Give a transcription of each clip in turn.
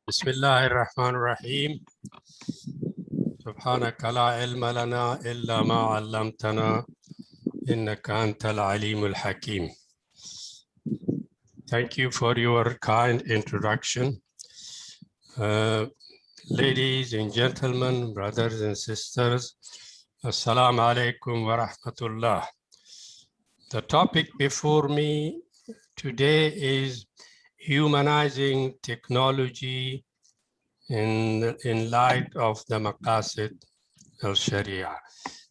بسم الله الرحمن الرحيم سبحانك لا علم لنا إلا ما علمتنا إنك أنت العليم الحكيم. Thank you for your kind introduction. Ladies and gentlemen, brothers and sisters, Assalamu alaikum wa rahmatullah. The topic before me today is humanizing technology in light of the Maqasid of Shari'ah,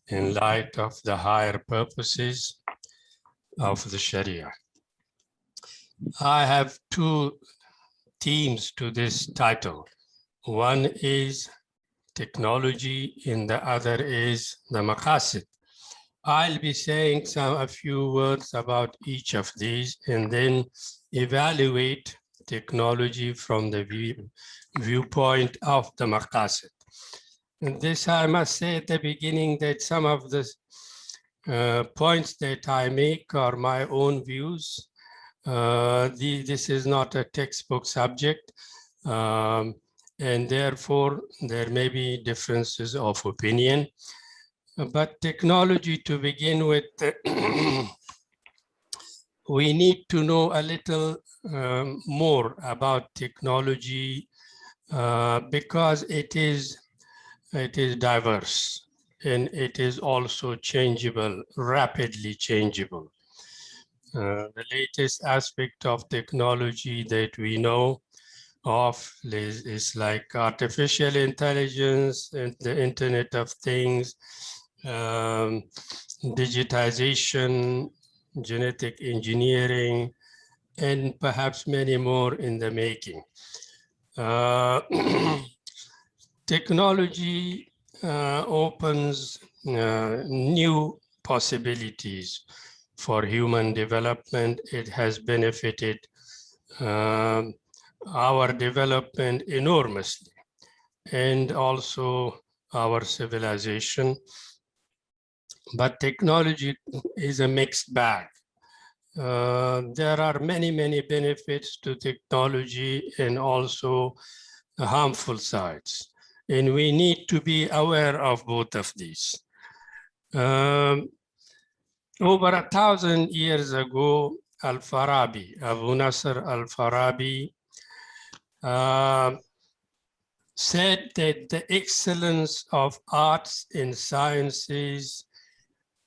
in light of the higher purposes of the Shari'ah. I have two themes to this title. One is technology and the other is the Maqasid. I'll be saying a few words about each of these and then evaluate technology from the viewpoint of the Maqasid. And this, I must say at the beginning that some of the points that I make are my own views. This is not a textbook subject, and therefore there may be differences of opinion. But technology, to begin with, we need to know a little more about technology because it is diverse and it is also changeable, rapidly changeable. The latest aspect of technology that we know of is like artificial intelligence and the Internet of Things, digitization, genetic engineering, and perhaps many more in the making. Technology opens new possibilities for human development. It has benefited our development enormously, and also our civilization. But technology is a mixed bag. There are many, many benefits to technology and also harmful sides. And we need to be aware of both of these. Over 1,000 years ago, Al-Farabi, Abu Nasr Al-Farabi, said that the excellence of arts and sciences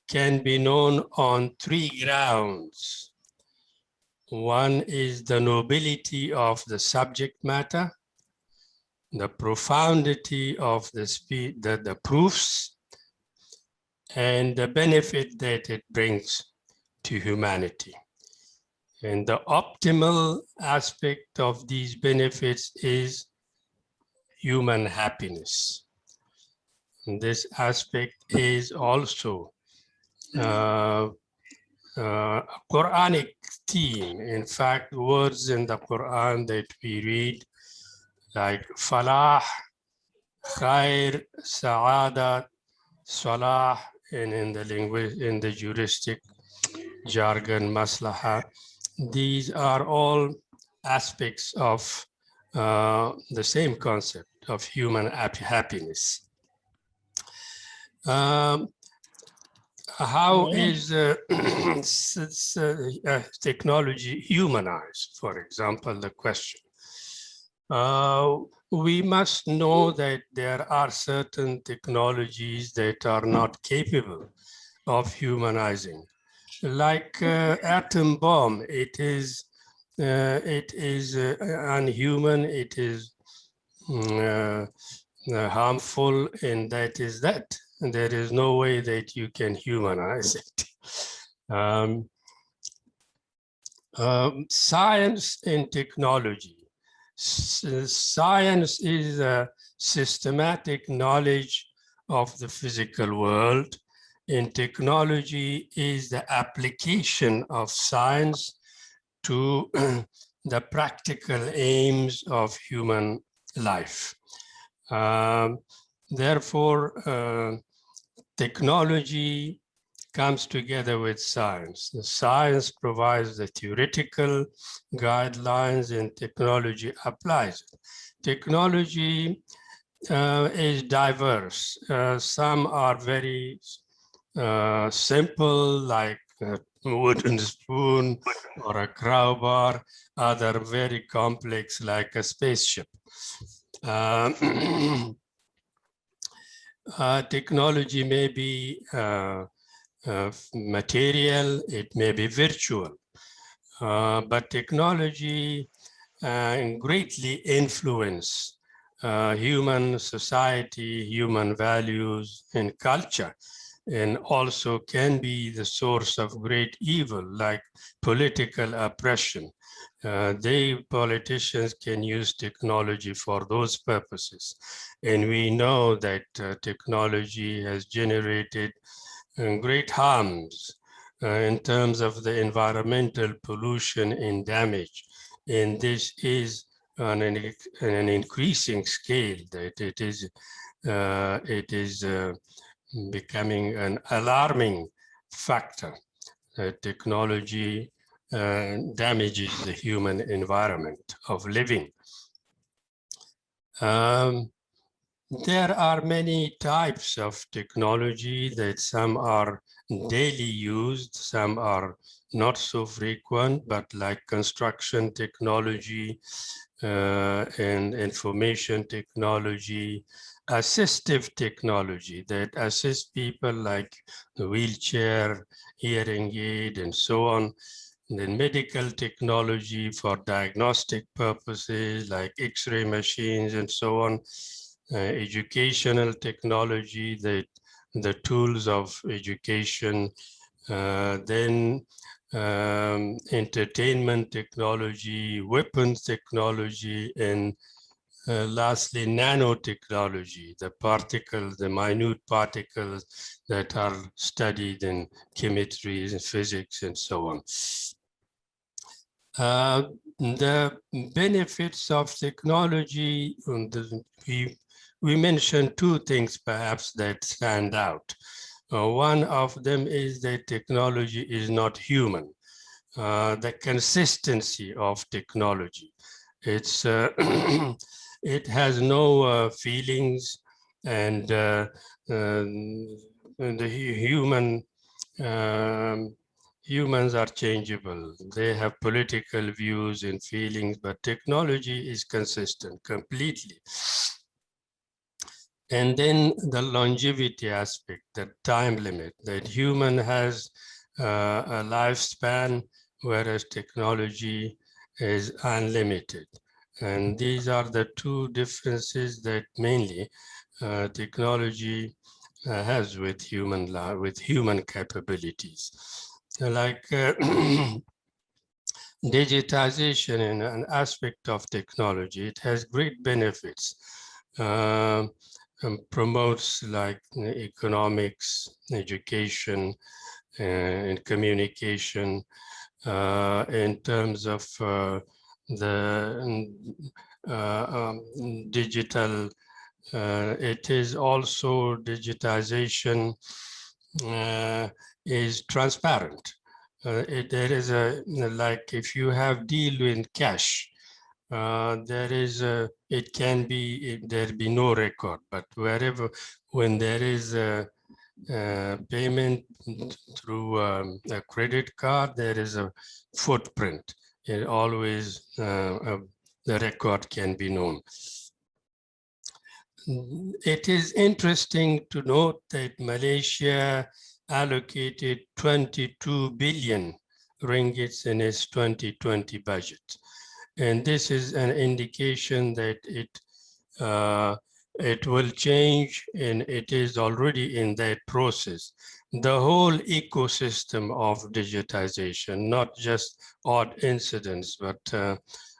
can be known on three grounds. One is the nobility of the subject matter, the profundity of the proofs, and the benefit that it brings to humanity. And the optimal aspect of these benefits is human happiness. And this aspect is also a Quranic theme. In fact, words in the Quran that we read like falah, khair, sa'adat, salah, and in the juristic jargon, maslaha. These are all aspects of the same concept of human happiness. How is technology humanized? For example, the question. We must know that there are certain technologies that are not capable of humanizing. Like atom bomb, it is unhuman, it is harmful, and that is that. And there is no way that you can humanize it. Science and technology. Science is a systematic knowledge of the physical world, and technology is the application of science to the practical aims of human life. Therefore, technology comes together with science. The science provides the theoretical guidelines and technology applies it. Technology is diverse. Some are very simple, like a wooden spoon or a crowbar. Other very complex, like a spaceship. Technology may be material, it may be virtual, but technology greatly influence human society, human values, and culture, and also can be the source of great evil, like political oppression. Politicians can use technology for those purposes. And we know that technology has generated great harms in terms of the environmental pollution and damage. And this is on an increasing scale, that it is becoming an alarming factor. Technology damages the human environment of living. There are many types of technology, that some are daily used, some are not so frequent, but like construction technology and information technology, assistive technology that assist people, like the wheelchair, hearing aid, and so on. And then medical technology for diagnostic purposes, like X-ray machines and so on. Educational technology, the tools of education, then entertainment technology, weapons technology, and lastly, nanotechnology, the particles, the minute particles that are studied in chemistry and physics and so on. The benefits of technology, we mentioned two things perhaps that stand out. One of them is that technology is not human. The consistency of technology. It's it has no feelings, and the humans are changeable. They have political views and feelings, but technology is consistent completely. And then the longevity aspect, the time limit, that human has a lifespan, whereas technology is unlimited. And these are the two differences that mainly technology has with human capabilities. Like digitization in an aspect of technology, it has great benefits. Promotes like economics, education, and communication in terms of the digital. It is also digitization is transparent. There is a, like if you have deal in cash, there is it can be, there be no record, but wherever, when there is a payment through a credit card, there is a footprint. It always, the record can be known. It is interesting to note that Malaysia allocated 22 billion ringgits in its 2020 budget. And this is an indication that it will change, and it is already in that process. The whole ecosystem of digitization, not just odd incidents, but a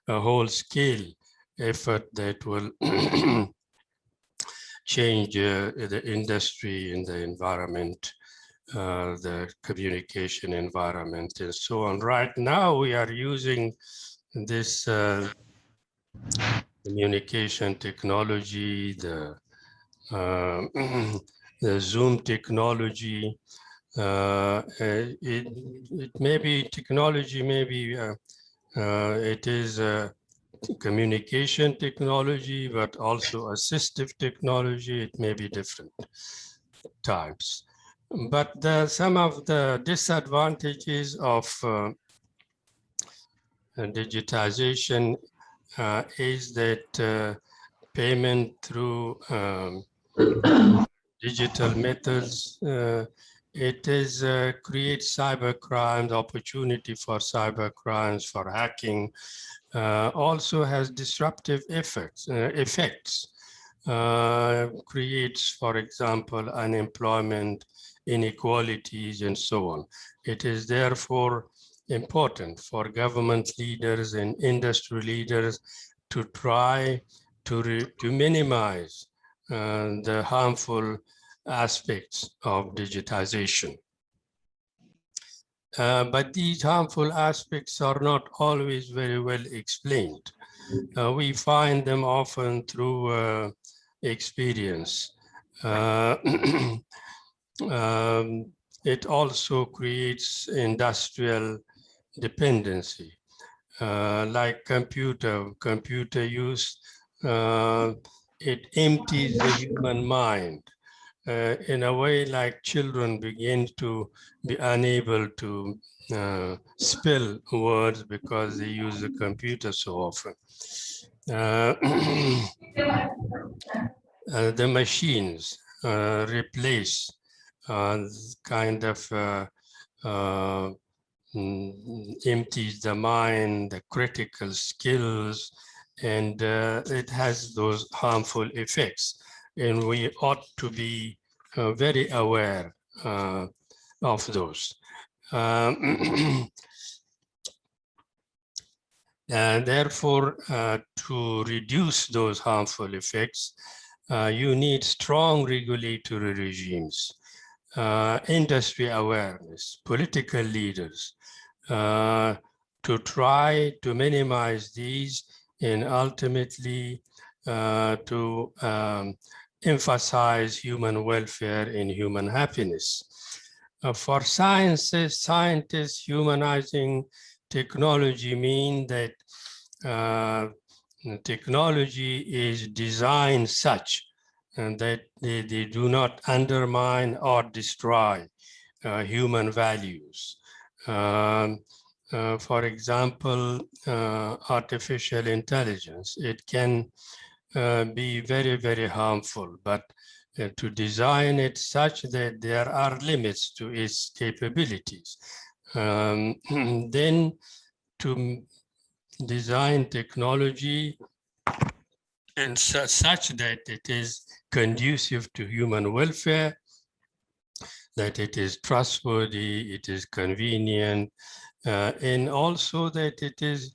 whole scale effort that will change the industry and the environment, the communication environment, and so on. Right now, we are using this communication technology, the Zoom technology, It may be technology, maybe it is communication technology, but also assistive technology. It may be different types. But some of the disadvantages of digitization is that payment through digital methods, it is creates cyber crimes, opportunity for cyber crimes, for hacking, also has disruptive effects, creates, for example, unemployment, inequalities, and so on. It is therefore important for government leaders and industry leaders to try to minimize the harmful aspects of digitization. But these harmful aspects are not always very well explained. We find them often through experience. It also creates industrial dependency, like computer use. It empties the human mind in a way like children begin to be unable to spell words because they use the computer so often. The machines replace kind of empties the mind, the critical skills, and it has those harmful effects. And we ought to be very aware of those. And therefore, to reduce those harmful effects, you need strong regulatory regimes, industry awareness, political leaders, to try to minimize these and ultimately to emphasize human welfare and human happiness. For scientists, humanizing technology mean that technology is designed such and that they do not undermine or destroy human values. For example, artificial intelligence, it can be very, very harmful, but to design it such that there are limits to its capabilities. Then to design technology and such that it is conducive to human welfare, that it is trustworthy, it is convenient, and also that it is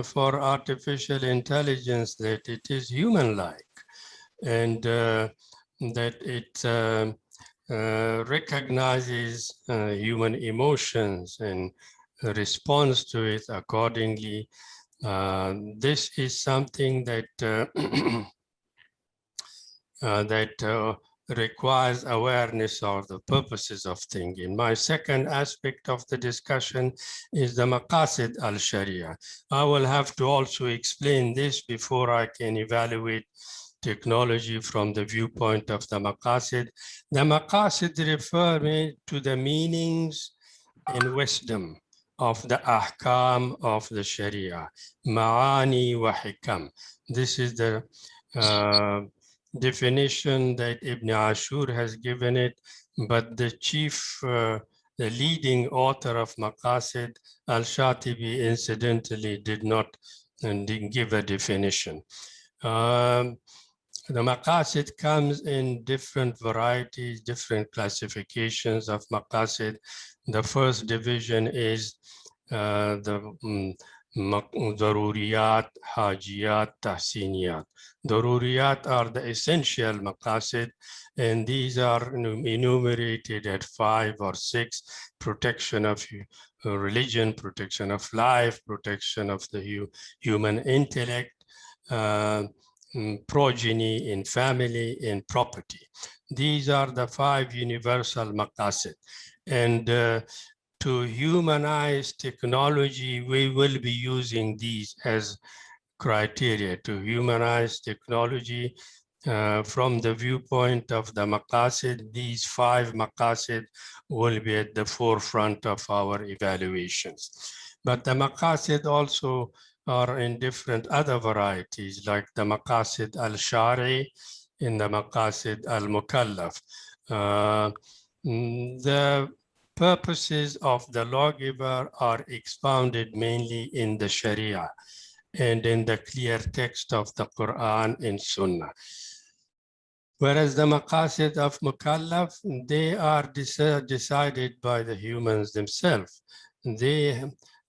for artificial intelligence, that it is human-like, and that it recognizes human emotions and responds to it accordingly. This is something that that requires awareness of the purposes of thinking. My second aspect of the discussion is the Maqasid al-Shari'ah. I will have to also explain this before I can evaluate technology from the viewpoint of the Maqasid. The Maqasid refer me to the meanings and wisdom of the ahkam of the Sharia, ma'ani wa hikam. This is the definition that Ibn Ashur has given it, but the chief, the leading author of Maqasid, Al-Shatibi, incidentally did not give a definition. The Maqasid comes in different varieties, different classifications of Maqasid. The first division is the Daruriyat, Hajiyat, Tahsiniyat. Daruriyat are the essential maqasid, and these are enumerated at 5 or 6: protection of religion, protection of life, protection of the human intellect, progeny in family, and property. These are the 5 universal maqasid. And to humanize technology, we will be using these as criteria to humanize technology from the viewpoint of the Maqasid. These 5 Maqasid will be at the forefront of our evaluations. But the Maqasid also are in different other varieties, like the Maqasid al-Shari and the Maqasid al-Mukallaf. The purposes of the lawgiver are expounded mainly in the Shari'ah and in the clear text of the Quran and Sunnah. Whereas the Maqasid of Mukallaf, they are decided by the humans themselves. They,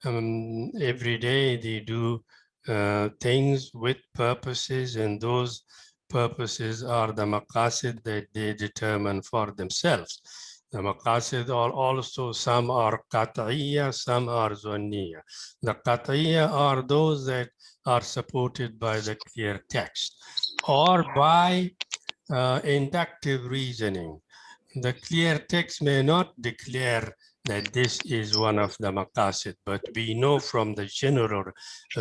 every day they do things with purposes, and those purposes are the Maqasid that they determine for themselves. The Maqasid are also, some are Qat'iyya, some are Zwanniya. The Qat'iyya are those that are supported by the clear text or by inductive reasoning. The clear text may not declare that this is one of the Maqasid, but we know from the general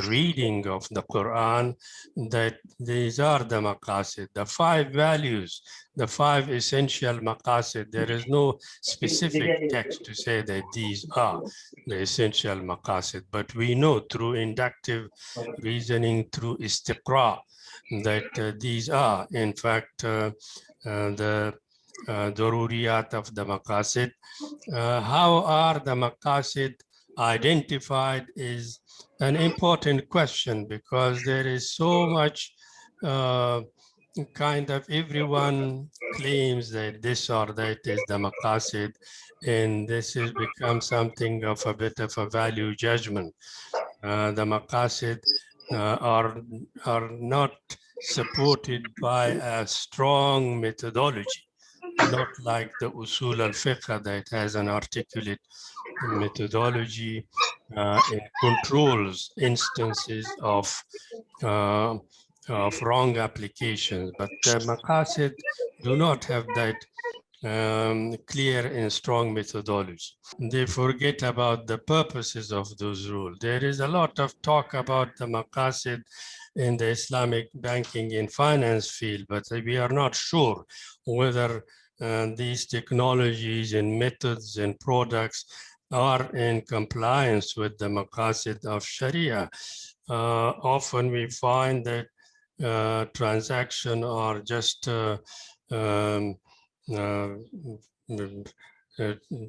reading of the Quran that these are the Maqasid, the 5 values, the 5 essential Maqasid. There is no specific text to say that these are the essential Maqasid, but we know through inductive reasoning, through istiqra, that these are, in fact, the daruriyat of the Maqasid. How are the Maqasid identified is an important question, because there is so much kind of everyone claims that this or that is the Maqasid, and this has become something of a bit of a value judgment. The Maqasid are not supported by a strong methodology, not like the Usul al-Fiqh that has an articulate methodology and controls instances of wrong applications. But the Maqasid do not have that clear and strong methodology. They forget about the purposes of those rules. There is a lot of talk about the Maqasid in the Islamic banking and finance field, but we are not sure whether these technologies and methods and products are in compliance with the Maqasid of Sharia. Often we find that transactions are just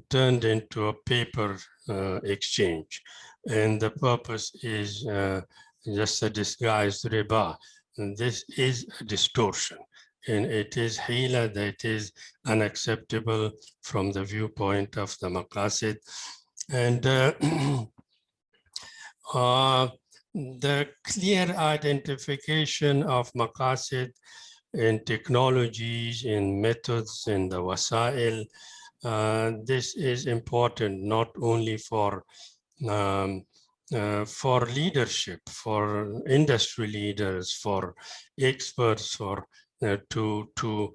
turned into a paper exchange, and the purpose is just a disguised riba. And this is a distortion, and it is hila that is unacceptable from the viewpoint of the Maqasid. And the clear identification of Maqasid in technologies, in methods, in the wasail, this is important not only for leadership, for industry leaders, for experts, for to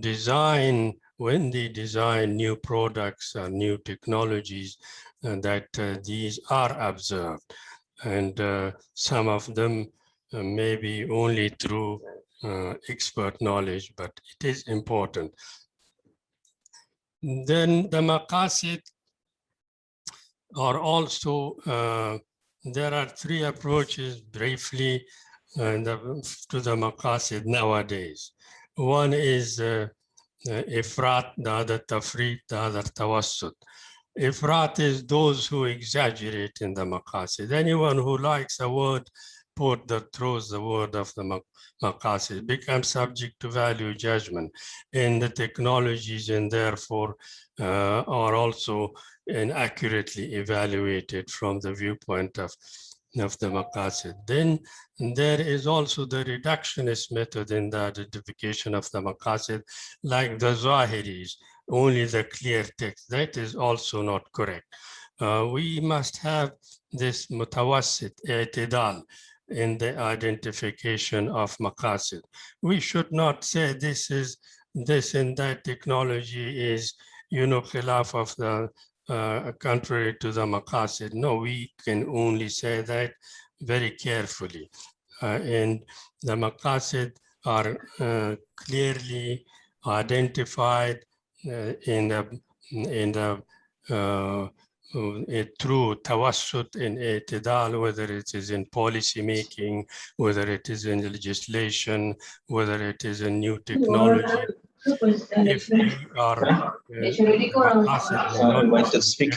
design, when they design new products or new technologies, that these are observed, and some of them maybe only through expert knowledge, but it is important. Then the Maqasid are also, there are 3 approaches briefly to the Maqasid nowadays. One is Ifrat, the other Tafrit, the other Tawassut. Ifrat is those who exaggerate in the Maqasid. Anyone who likes a word, throws the word of the Maqasid, becomes subject to value judgment in the technologies, and therefore are also inaccurately evaluated from the viewpoint of the Maqasid. Then there is also the reductionist method in the identification of the Maqasid, like the Zahiris, only the clear text. That is also not correct. We must have this mutawassit, i'tidal, in the identification of Maqasid. We should not say this and that technology is khilaf of the contrary to the Maqasid. No, we can only say that very carefully. And the Maqasid are clearly identified in the through tawassut in i'tidal, whether it is in policy making, whether it is in legislation, whether it is in new technology. If we are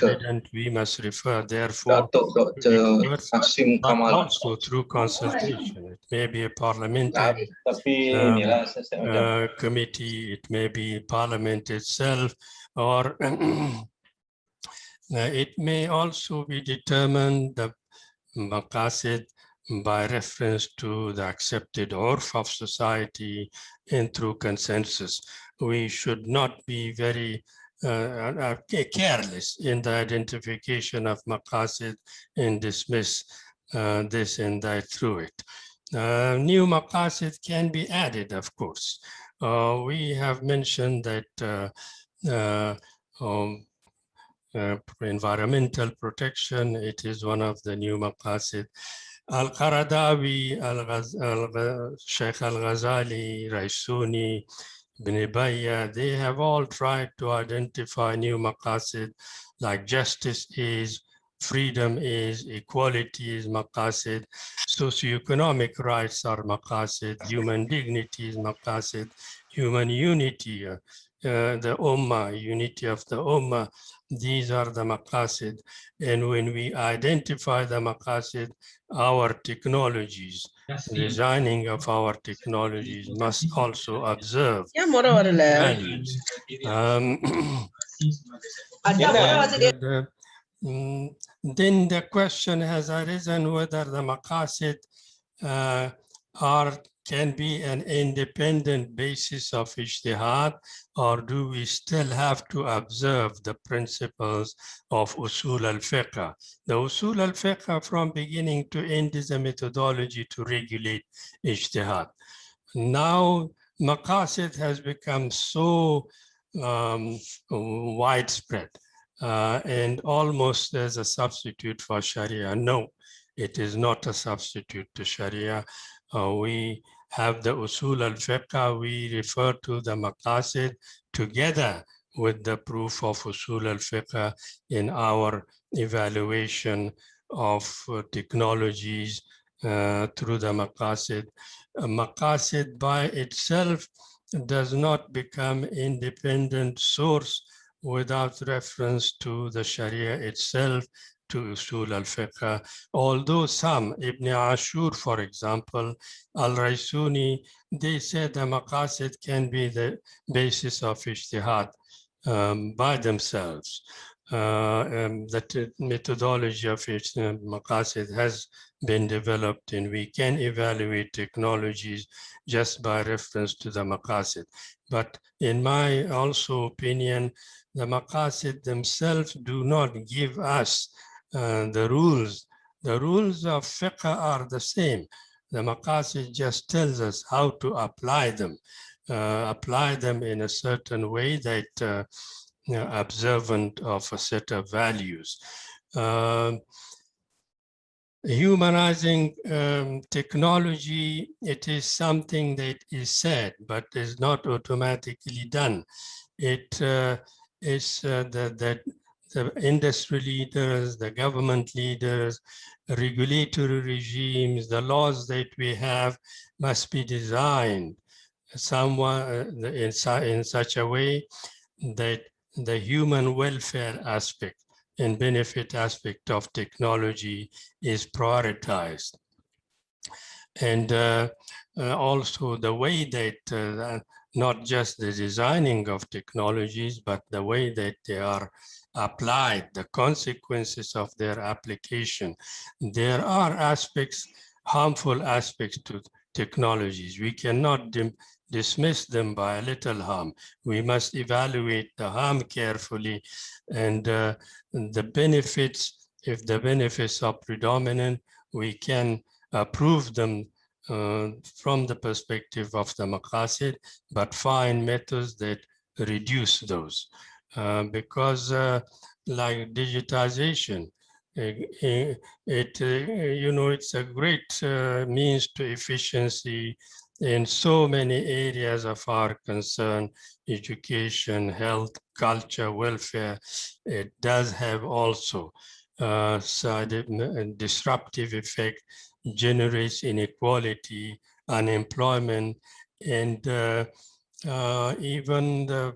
evident, we must refer, therefore, Dato Dr. Hashim but Kamali. also through consultation. It may be a parliamentary committee, it may be parliament itself, or it may also be determined, the Maqasid, by reference to the accepted urf of society and through consensus. We should not be very careless in the identification of Maqasid and dismiss this and that through it. New Maqasid can be added, of course. We have mentioned that environmental protection, it is one of the new Maqasid. Al-Qaradawi, Sheikh Al-Ghazali, Raisuni, Ibn Bayya, they have all tried to identify new Maqasid, like justice is, freedom is, equality is Maqasid, socioeconomic rights are Maqasid, human dignity is Maqasid, human unity, the Ummah, unity of the Ummah, these are the Maqasid. And when we identify the Maqasid, our technologies, designing of our technologies must also observe values. Then the question has arisen whether the Maqasid can be an independent basis of ijtihad, or do we still have to observe the principles of usul al-fiqh? The usul al-fiqh from beginning to end is a methodology to regulate ijtihad. Now, Maqasid has become so widespread and almost as a substitute for Sharia. No, it is not a substitute to Sharia. We have the usul al-fiqh, we refer to the Maqasid together with the proof of usul al-fiqh in our evaluation of technologies through the Maqasid. Maqasid by itself does not become independent source without reference to the Sharia itself, to usul al-fiqh, although some, Ibn Ashur, for example, Al-Raisuni, they said the Maqasid can be the basis of ijtihad by themselves. The methodology of Maqasid has been developed, and we can evaluate technologies just by reference to the Maqasid. But in my also opinion, the Maqasid themselves do not give us the rules. The rules of fiqh are the same. The Maqasid just tells us how to apply them in a certain way that observant of a set of values. Humanizing technology, it is something that is said, but is not automatically done. It is that the industry leaders, the government leaders, regulatory regimes, the laws that we have must be designed in such a way that the human welfare aspect and benefit aspect of technology is prioritized. And also the way that not just the designing of technologies, but the way that they are applied, the consequences of their application. There are aspects, harmful aspects to technologies. We cannot dismiss them by a little harm. We must evaluate the harm carefully, and the benefits, if the benefits are predominant, we can approve them from the perspective of the Maqasid, but find methods that reduce those. because like digitization, it's a great means to efficiency in so many areas of our concern: education, health, culture, welfare. It does have also disruptive effect, generates inequality, unemployment, and even the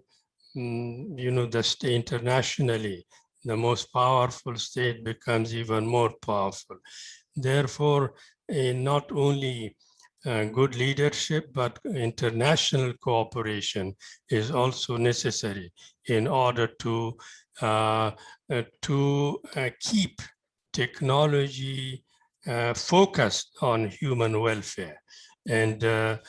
internationally, the most powerful state becomes even more powerful. Therefore, not only good leadership, but international cooperation is also necessary in order to keep technology focused on human welfare. And there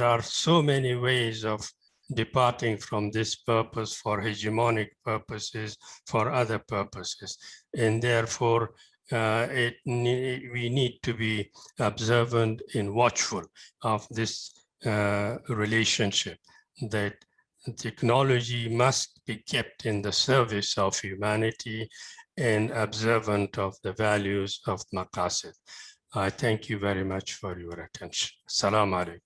are so many ways of departing from this purpose for hegemonic purposes, for other purposes. And therefore, we need to be observant and watchful of this relationship, that technology must be kept in the service of humanity and observant of the values of Maqasid. I thank you very much for your attention. Assalamu alaikum.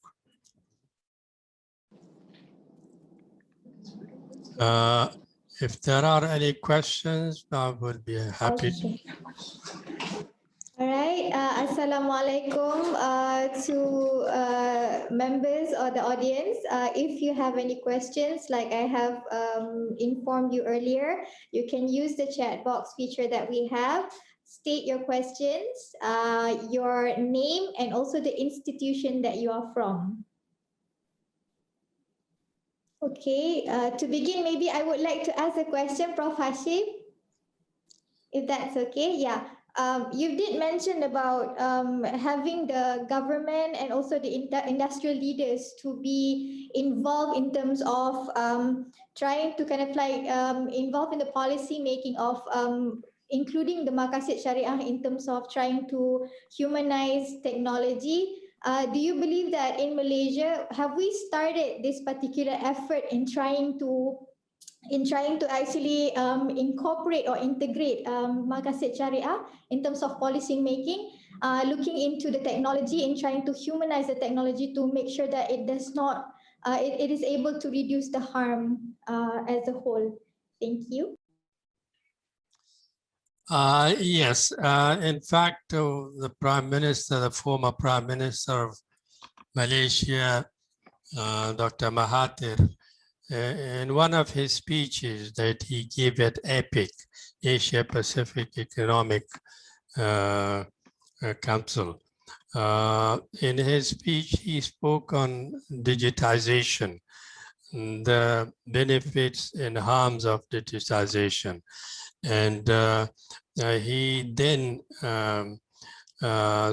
If there are any questions, I will be happy to. All right. Assalamualaikum to members or the audience. If you have any questions, like I have informed you earlier, you can use the chat box feature that we have. State your questions, your name, and also the institution that you are from. Okay, to begin, maybe I would like to ask a question, Prof. Hashim, if that's okay. Yeah. You did mention about having the government and also the industrial leaders to be involved in terms of trying to kind of like involve in the policy making of including the Maqasid Shari'ah in terms of trying to humanize technology. Do you believe that in Malaysia, have we started this particular effort in trying to actually incorporate or integrate Maqasid Shari'ah in terms of policy making, looking into the technology and trying to humanize the technology to make sure that it does not, it is able to reduce the harm as a whole? Thank you. Yes, in fact, the Prime Minister, the former Prime Minister of Malaysia, Dr. Mahathir, in one of his speeches that he gave at APEC, Asia Pacific Economic Council, in his speech, he spoke on digitization, the benefits and harms of digitization. And he then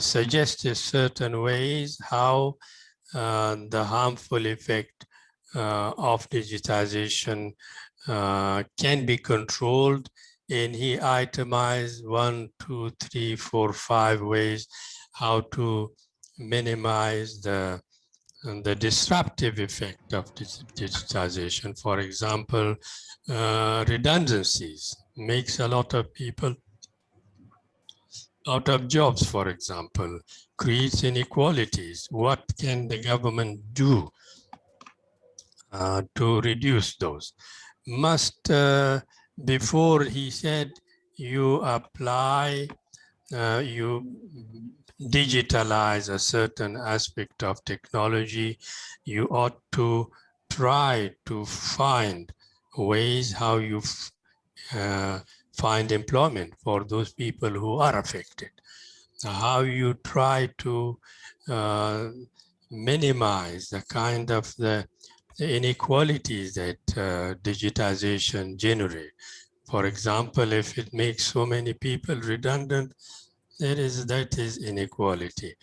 suggested certain ways how the harmful effect of digitization can be controlled, and he itemized 1, 2, 3, 4, 5 ways how to minimize the disruptive effect of digitization. For example, redundancies makes a lot of people out of jobs, for example, creates inequalities. What can the government do to reduce those? Must, before he said, you apply, you digitalize a certain aspect of technology, you ought to try to find ways how you find employment for those people who are affected, how you try to minimize the kind of the inequalities that digitization generate. For example, if it makes so many people redundant, that is inequality.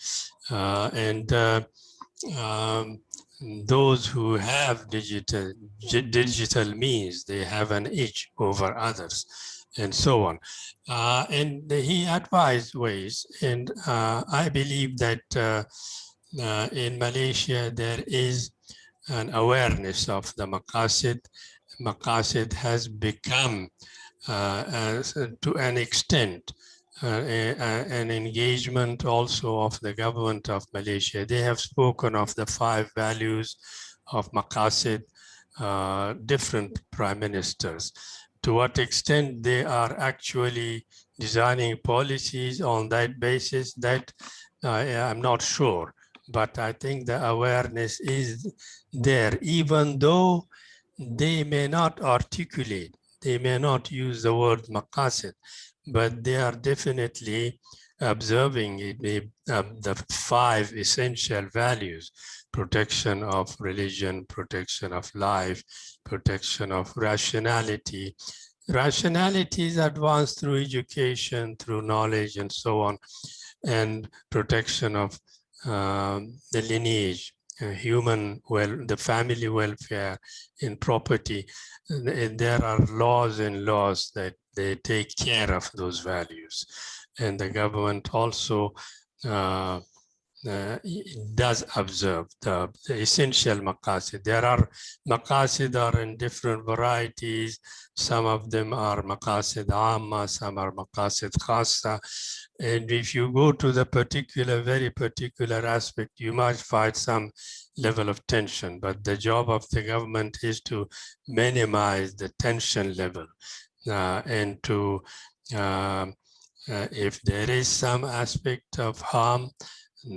Those who have digital means, they have an edge over others, and so on. And he advised ways, and I believe that in Malaysia there is an awareness of the Maqasid, Maqasid has become, to an extent, an engagement also of the government of Malaysia. They have spoken of the 5 values of Maqasid, different prime ministers. To what extent they are actually designing policies on that basis, that I'm not sure. But I think the awareness is there, even though they may not articulate, they may not use the word Maqasid, but they are definitely observing it, the 5 essential values: protection of religion, protection of life, protection of rationality. Rationality is advanced through education, through knowledge, and so on, and protection of the lineage, the family welfare, in property. There are laws and laws that they take care of those values. And the government also does observe the essential maqasid. There are maqasid are in different varieties. Some of them are maqasid amma, some are maqasid khassa. And if you go to the very particular aspect, you might find some level of tension. But the job of the government is to minimize the tension level and to, if there is some aspect of harm,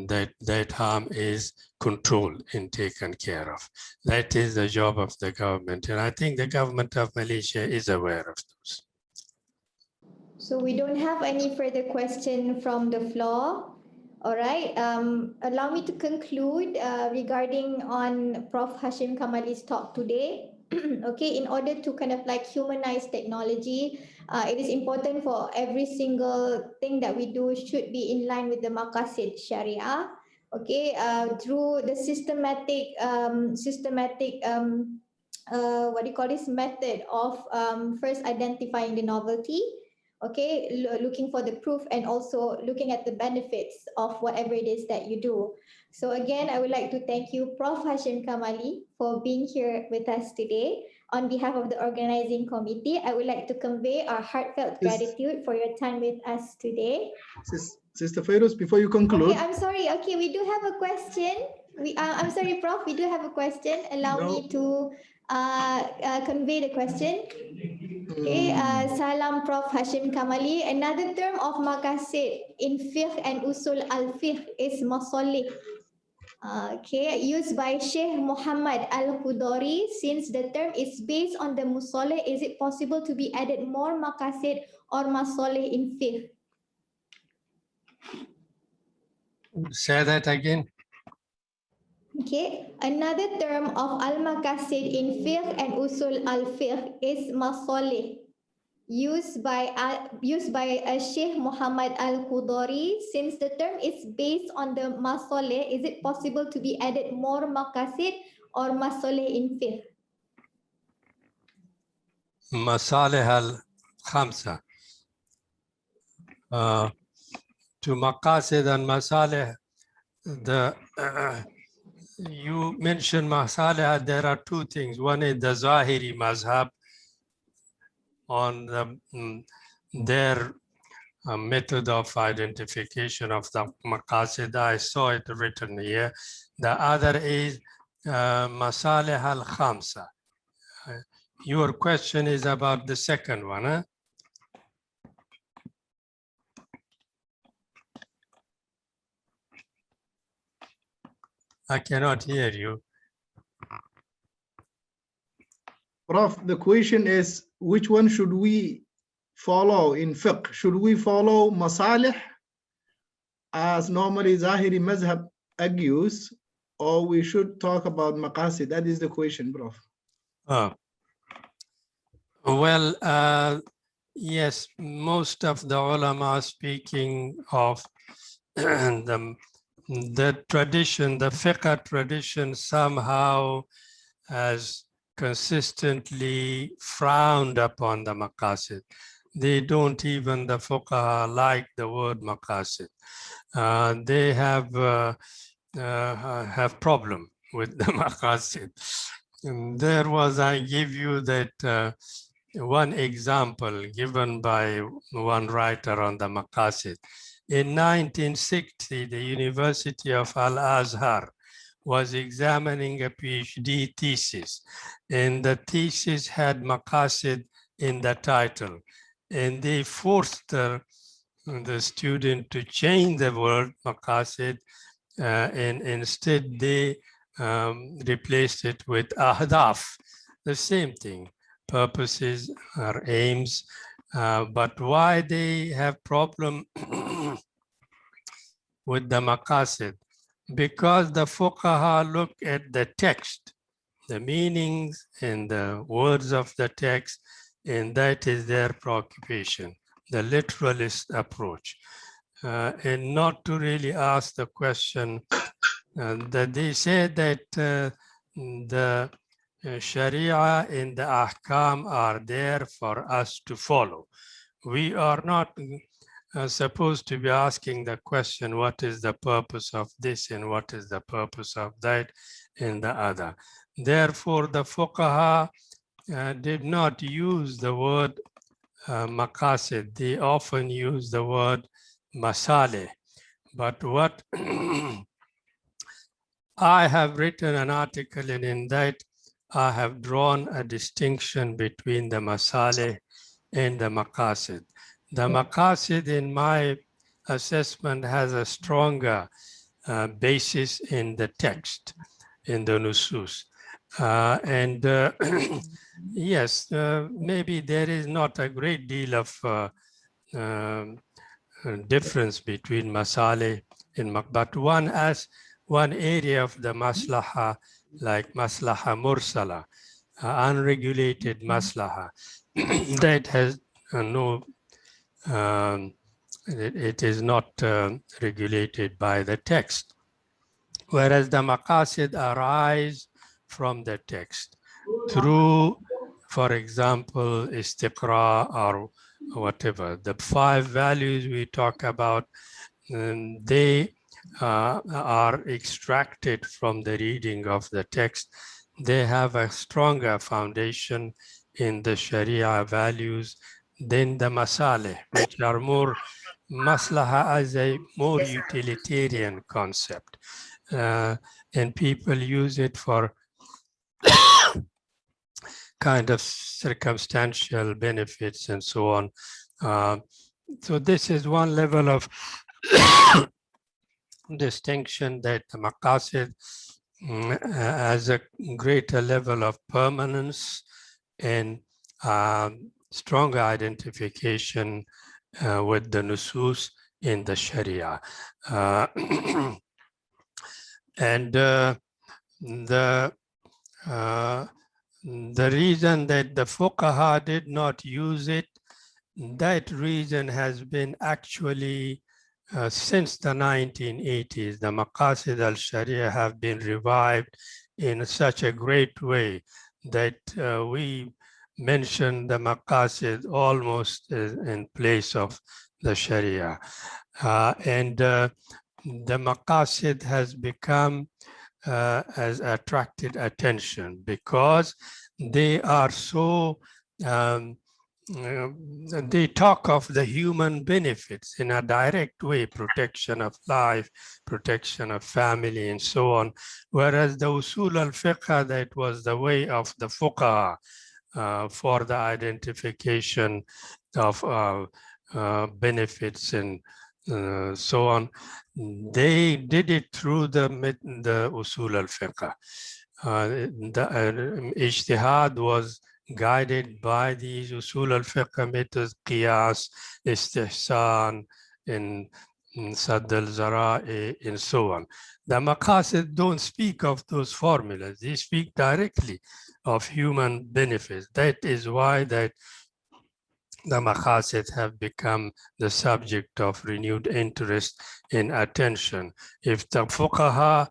that harm is controlled and taken care of. That is the job of the government. And I think the government of Malaysia is aware of those. So we don't have any further question from the floor. All right. Allow me to conclude regarding on Prof. Hashim Kamali's talk today. Okay, in order to kind of like humanize technology, it is important for every single thing that we do should be in line with the Maqasid Shari'ah. Okay, through the systematic method of first identifying the novelty, okay, looking for the proof, and also looking at the benefits of whatever it is that you do. So again, I would like to thank you, Prof. Hashim Kamali, for being here with us today. On behalf of the organizing committee, I would like to convey our heartfelt gratitude for your time with us today. Sister Feroz, before you conclude. Okay, I'm sorry. Okay, we do have a question. I'm sorry, Prof. We do have a question. Allow me to convey the question. Okay, salam Prof. Hashim Kamali. Another term of maqasid in fiqh and usul al-fiqh is masalih. Okay, used by Sheikh Muhammad al-Khudari. Since the term is based on the musalih, is it possible to be added more maqasid or masalih in fiqh? Say that again. Okay, another term of al-maqasid in fiqh and usul al-fiqh is masalih, used by Sheikh Muhammad al-Khudari. Since the term is based on the masalih, is it possible to be added more maqasid or masalih in fiqh? Masalih al-khamsa. To maqasid and masalih, you mentioned masalih, there are 2 things. One is the Zahiri mazhab on their method of identification of the maqasid. I saw it written here. The other is masalih al-khamsa. Your question is about the second one, huh? I cannot hear you. Prof, the question is, which one should we follow in fiqh? Should we follow masalih, as normally Zahiri mazhab argues, or we should talk about maqasid? That is the question, Prof. Well, yes, most of the ulama speaking of the tradition, the fiqh tradition somehow has consistently frowned upon the maqasid. They don't even, the fuqaha, like the word maqasid. They have problem with the maqasid. I give you that one example given by one writer on the Maqasid. In 1960, the University of Al-Azhar was examining a PhD thesis, and the thesis had Maqasid in the title, and they forced the student to change the word Maqasid, and instead they replaced it with Ahdaf, the same thing, purposes or aims. But why they have problem with the Maqasid? Because the fuqaha look at the text, the meanings and the words of the text, and that is their preoccupation, the literalist approach, and not to really ask the question that they say that the Sharia and the Ahkam are there for us to follow. We are not supposed to be asking the question, what is the purpose of this and what is the purpose of that and the other. Therefore, the fuqaha did not use the word maqasid. They often use the word masalih. But what I have written an article, and in that I have drawn a distinction between the masalih and the maqasid. The maqasid, in my assessment, has a stronger basis in the text, in the nusus. Yes, maybe there is not a great deal of difference between masalih and but one area of the maslaha, like maslaha mursala, unregulated maslaha, that has no, it is not regulated by the text. Whereas the maqasid arise from the text through, for example, istiqra or whatever. The 5 values we talk about, they are extracted from the reading of the text. They have a stronger foundation in the Sharia values than the masalih, which are more maslaha as a more utilitarian concept. And people use it for kind of circumstantial benefits and so on. So this is one level of distinction, that the maqasid has a greater level of permanence and stronger identification with the nusus in the Sharia. And the reason that the fuqaha did not use it, that reason has been actually since the 1980s, the Maqasid al-Sharia have been revived in such a great way that we mention the Maqasid almost in place of the Sharia. The Maqasid has become, has attracted attention because they are so, they talk of the human benefits in a direct way, protection of life, protection of family, and so on. Whereas the usul al-fiqh, that was the way of the fuqaha for the identification of benefits and so on. They did it through the usul al-fiqh. The ijtihad was guided by these usul al-fiqh methods, qiyas, istihsan, and sadd al-zara'i, and so on. The maqasid don't speak of those formulas. They speak directly of human benefits. That is why that the maqasid have become the subject of renewed interest and attention. If the fuqaha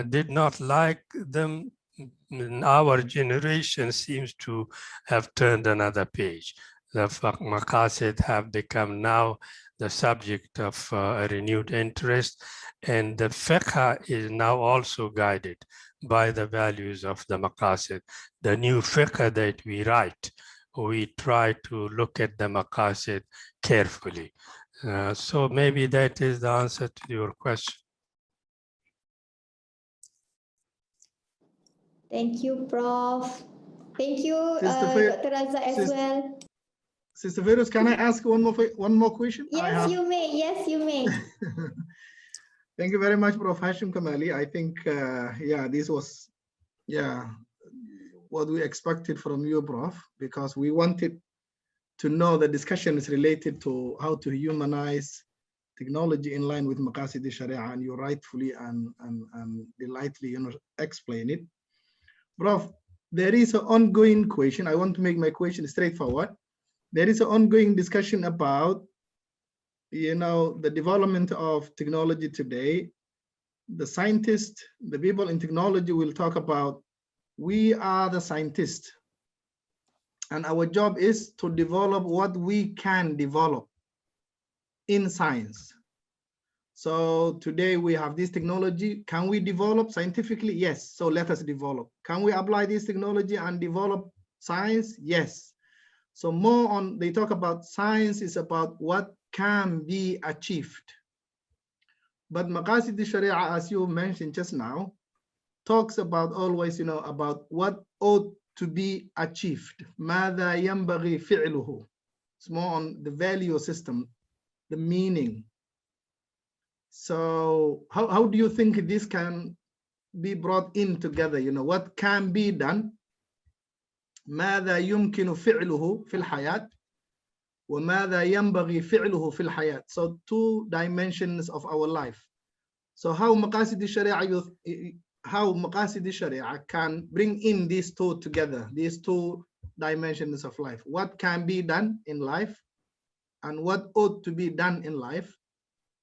did not like them, our generation seems to have turned another page. The maqasid have become now the subject of a renewed interest. And the fiqh is now also guided by the values of the maqasid. The new fiqh that we write, we try to look at the maqasid carefully. So maybe that is the answer to your question. Thank you, Prof. Thank you, Dr. Razak as well. Sister Feroz, can I ask one more question? Yes, you may. Yes, you may. Thank you very much, Prof. Hashim Kamali. I think, this was, what we expected from you, Prof, because we wanted to know the discussion is related to how to humanize technology in line with Maqasid Shari'ah, and you rightfully and delightfully, explain it. Prof, there is an ongoing question. I want to make my question straightforward. There is an ongoing discussion about, the development of technology today. The scientists, the people in technology will talk about, we are the scientists, and our job is to develop what we can develop in science. So today we have this technology. Can we develop scientifically? Yes. So let us develop. Can we apply this technology and develop science? Yes. So more on, they talk about science is about what can be achieved. But Maqasid Sharia, as you mentioned just now, talks about always, about what ought to be achieved. ماذا ينبغي فعله. It's more on the value system, the meaning. So how do you think this can be brought in together? What can be done? ماذا يمكن فعله في الحياة وماذا ينبغي فعله في الحياة. So two dimensions of our life. So how Maqasid Sharia can bring in these two together, these two dimensions of life. What can be done in life and what ought to be done in life.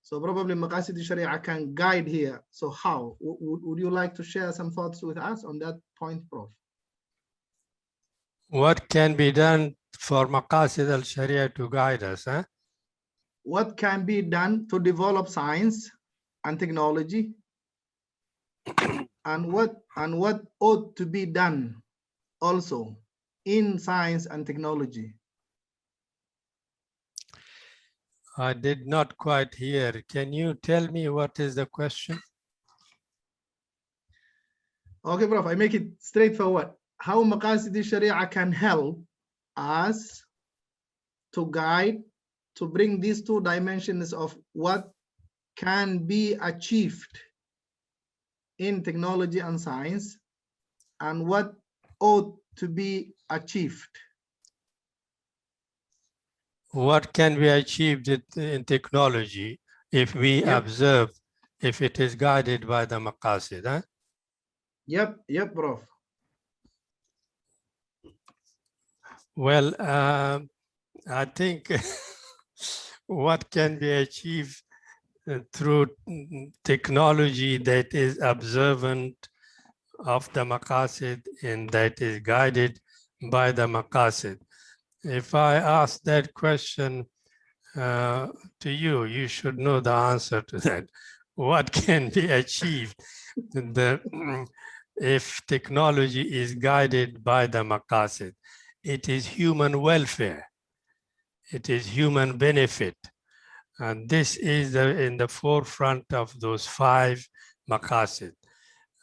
So probably Maqasid Sharia can guide here. So how? Would you like to share some thoughts with us on that point, Prof? What can be done for Maqasid al-Sharia to guide us? What can be done to develop science and technology? and what ought to be done also in science and technology? I did not quite hear. Can you tell me what is the question? Okay, Prof, I make it straightforward. How Maqasid Sharia can help us to guide, to bring these two dimensions of what can be achieved in technology and science and what ought to be achieved. What can be achieved in technology if we observe, if it is guided by the Maqasid? Yep, Prof. Well, I think what can be achieved through technology that is observant of the Maqasid and that is guided by the Maqasid. If I ask that question to you, you should know the answer to that. What can be achieved if technology is guided by the Maqasid? It is human welfare. It is human benefit. And this is in the forefront of those 5 Maqasid.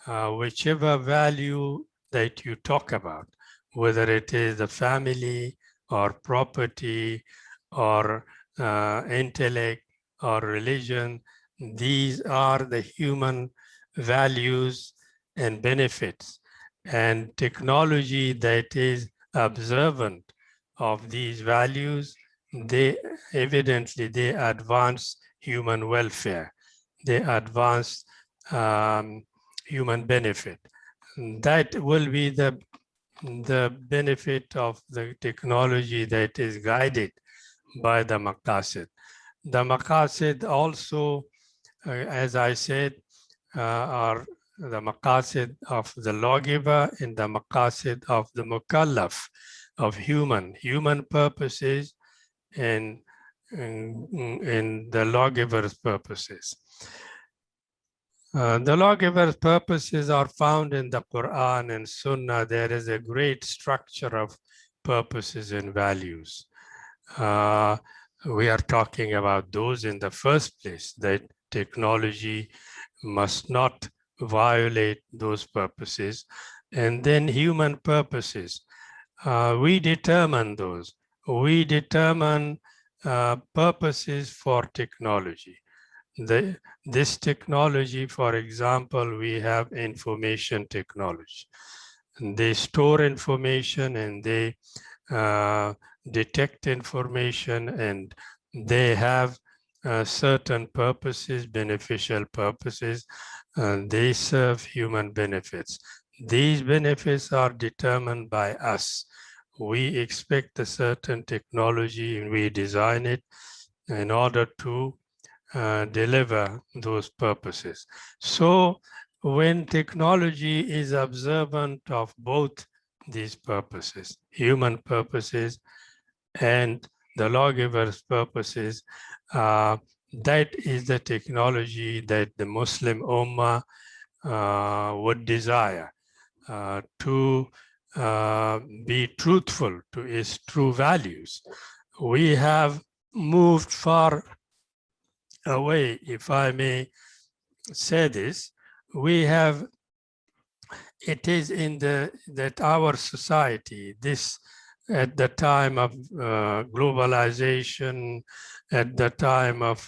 Whichever value that you talk about, whether it is the family or property or intellect or religion, these are the human values and benefits. And technology that is observant of these values, they advance human welfare. They advance human benefit. That will be the benefit of the technology that is guided by the Maqasid. The Maqasid also, as I said, are the Maqasid of the lawgiver and the Maqasid of the Mukallaf, of human purposes and in the lawgiver's purposes. The lawgiver's purposes are found in the Quran and Sunnah. There is a great structure of purposes and values. We are talking about those in the first place, that technology must not violate those purposes. And then human purposes. We determine those. We determine purposes for technology. This technology, for example, we have information technology. They store information and they detect information, and they have certain purposes, beneficial purposes, and they serve human benefits. These benefits are determined by us. We expect a certain technology and we design it in order to deliver those purposes. So when technology is observant of both these purposes, human purposes and the lawgiver's purposes, that is the technology that the Muslim Ummah would desire to be truthful to its true values. We have moved far away, if I may say this. We have, it is in that our society, this at the time of globalization, at the time of,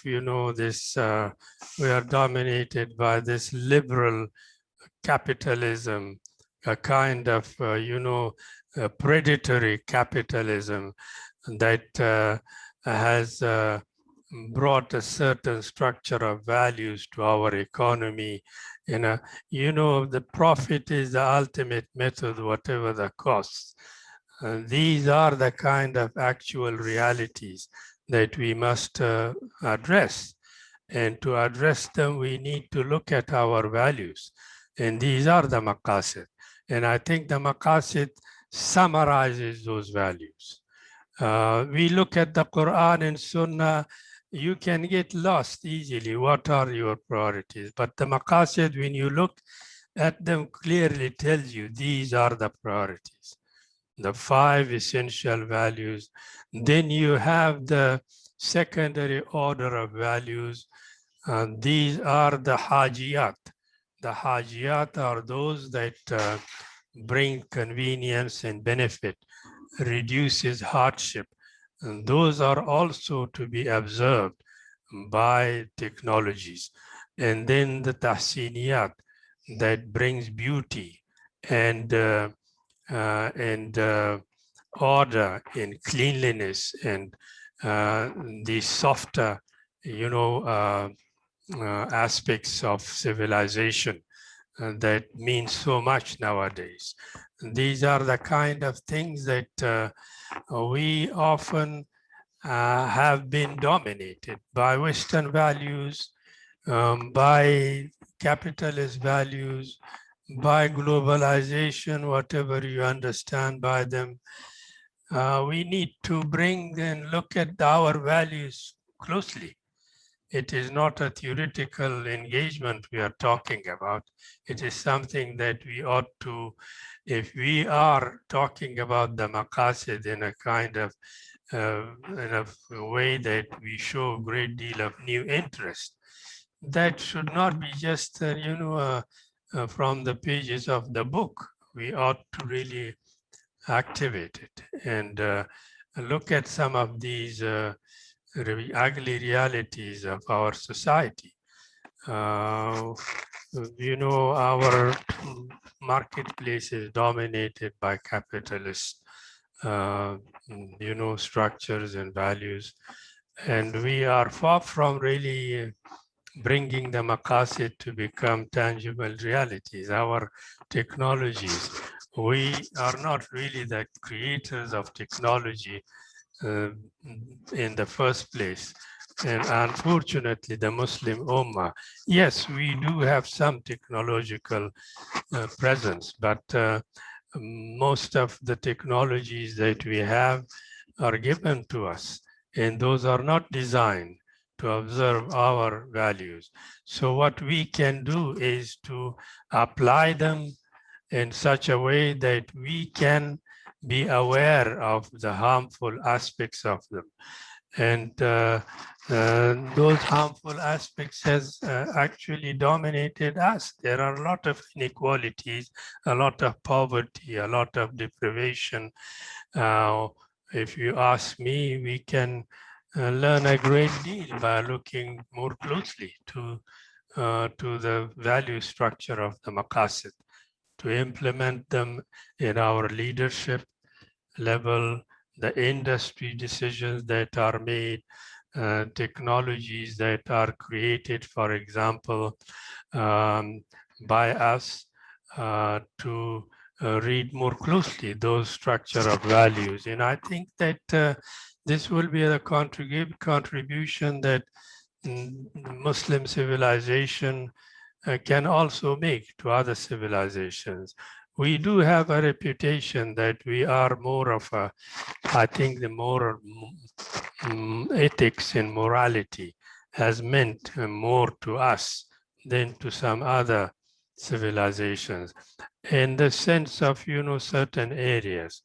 this, we are dominated by this liberal capitalism, a kind of, predatory capitalism that has brought a certain structure of values to our economy. The profit is the ultimate method, whatever the cost. These are the kind of actual realities that we must address. And to address them, we need to look at our values. And these are the Maqasid. And I think the Maqasid summarizes those values. We look at the Quran and Sunnah, you can get lost easily. What are your priorities? But the Maqasid, when you look at them, clearly tells you these are the priorities, the 5 essential values. Then you have the secondary order of values. These are the hajiyat. The hajiyat are those that bring convenience and benefit, reduces hardship. And those are also to be observed by technologies. And then the tahsiniyat, that brings beauty and order and cleanliness and the softer, aspects of civilization that means so much nowadays. These are the kind of things that we often have been dominated by Western values, by capitalist values, by globalization, whatever you understand by them. We need to bring and look at our values closely. It is not a theoretical engagement we are talking about. It is something that we ought to, if we are talking about the Maqasid in a kind of in a way that we show a great deal of new interest, that should not be just, from the pages of the book. We ought to really activate it and look at some of these ugly realities of our society. Our marketplace is dominated by capitalist, structures and values. And we are far from really bringing the Maqasid to become tangible realities. Our technologies, we are not really the creators of technology in the first place. And unfortunately, the Muslim Ummah, yes, we do have some technological presence, but most of the technologies that we have are given to us. and those are not designed to observe our values. So what we can do is to apply them in such a way that we can be aware of the harmful aspects of them. And those harmful aspects has actually dominated us. There are a lot of inequalities, a lot of poverty, a lot of deprivation. If you ask me, we can learn a great deal by looking more closely to the value structure of the Maqasid, to implement them in our leadership level, the industry decisions that are made, technologies that are created, for example, by us, to read more closely those structure of values. And I think that this will be a contribution that Muslim civilization can also make to other civilizations. We do have a reputation that we are more of a, I think the more ethics and morality has meant more to us than to some other civilizations. In the sense of, certain areas,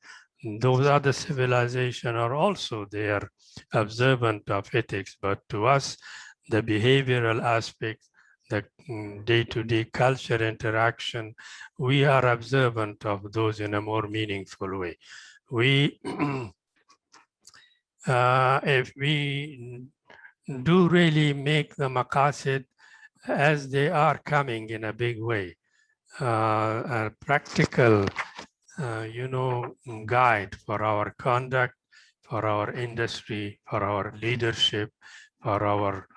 those other civilizations are also there observant of ethics, but to us, the behavioral aspects, the day-to-day culture interaction, we are observant of those in a more meaningful way. We, if we do really make the Maqasid as they are coming in a big way, a practical, guide for our conduct, for our industry, for our leadership, for our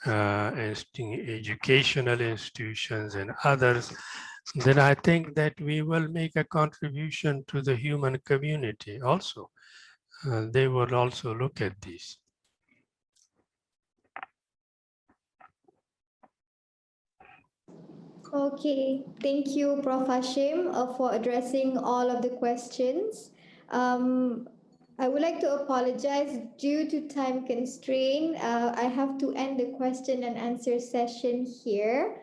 educational institutions and others, then I think that we will make a contribution to the human community also. They will also look at this. Okay, thank you, Prof. Hashim, for addressing all of the questions. I would like to apologize due to time constraint. I have to end the question and answer session here.